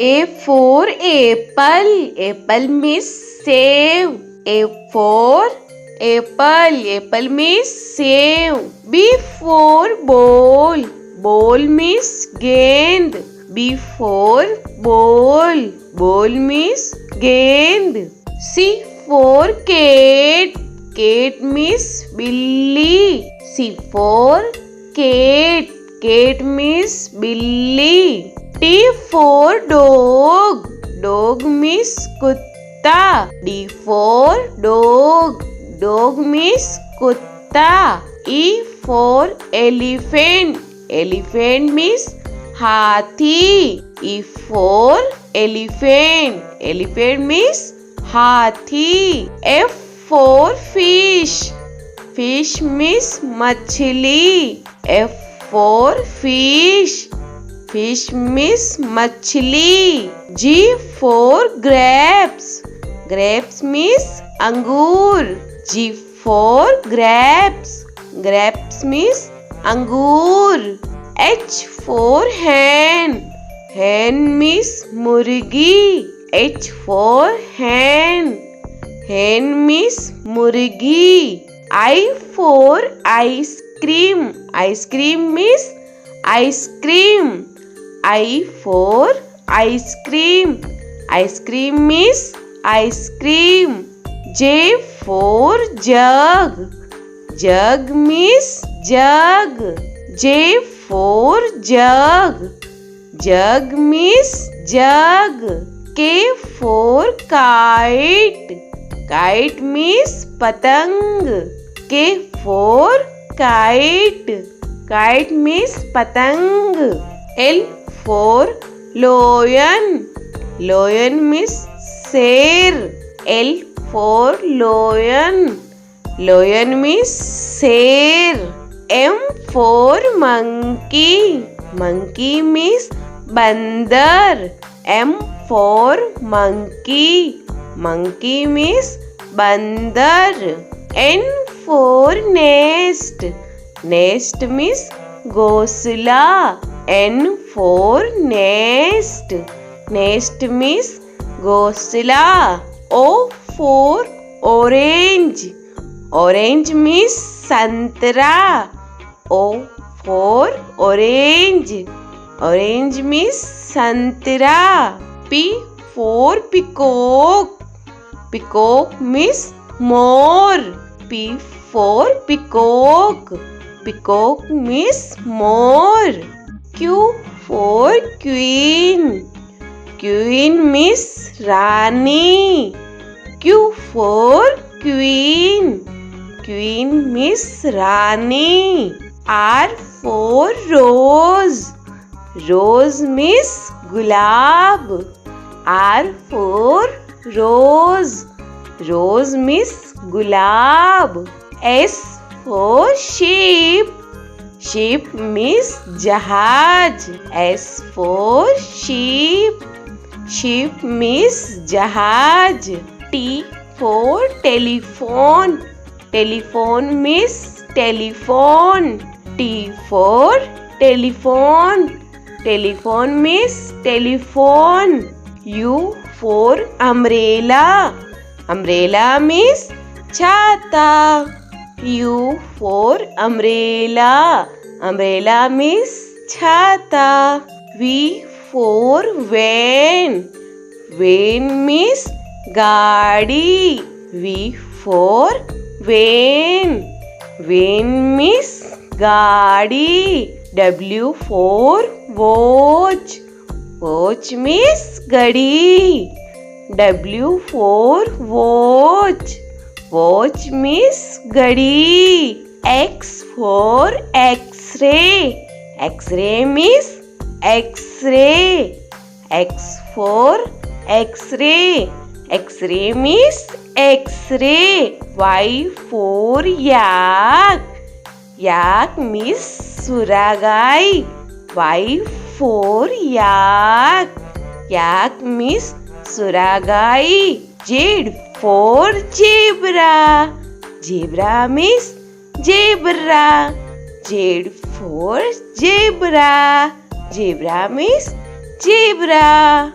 A for apple. Apple means save. A for apple. Apple means save. B for ball. Ball means gend. B for ball. Ball means gend. C for cat. Cat means billy. C for cat. Cat means billy. T for dog. Dog means kutta. D for dog. Dog means kutta. E for elephant. Elephant means hathi. E for elephant. Elephant means hathi. F for fish. Fish means machli. F for fish. Fish means machli. G for grapes. Grapes means angur. G for grapes. Grapes means angur. H for hen. Hen means murgi. H for hen. Hen means murgi. I for ice cream. Ice cream means ice cream. I for ice cream. Ice cream means ice cream. J for jug. Jug means jug. J for jug. Jug means jug. K for kite. Kite means patang. K for kite. Kite means patang. L for lion. Lion means sher. L for lion. Lion means sher. M for monkey. Monkey means bandar. M for monkey. Monkey means bandar. N for nest. Nest means ghosla. N for nest. Nest means ghosla. O for orange. Orange means santra. O for orange. Orange means santra. P for peacock. Peacock means more. P for peacock. Peacock means more. Q for queen. Queen means Rani. Q for queen. Queen means Rani. R for rose. Rose means gulab. R for rose. Rose means gulab. S for sheep. Sheep means jahaj. S for sheep. Sheep means jahaj. T for telephone. Telephone means telephone. T for telephone. Telephone means telephone. U for umbrella. Umbrella means chhata. U for umbrella. Umbrella means chhata. V for van. Van means gaadi. V for van. Van means gaadi. W for watch. Watch means gadi. W for watch. Watch means gadi. X for X-ray. X-ray means X-ray. X for X-ray. X-ray means X-ray. Y for yak. Yak means suragai. Y for yak. Yak means suragai. Z for zebra. Zebra means zebra. Z for zebra. Zebra means zebra.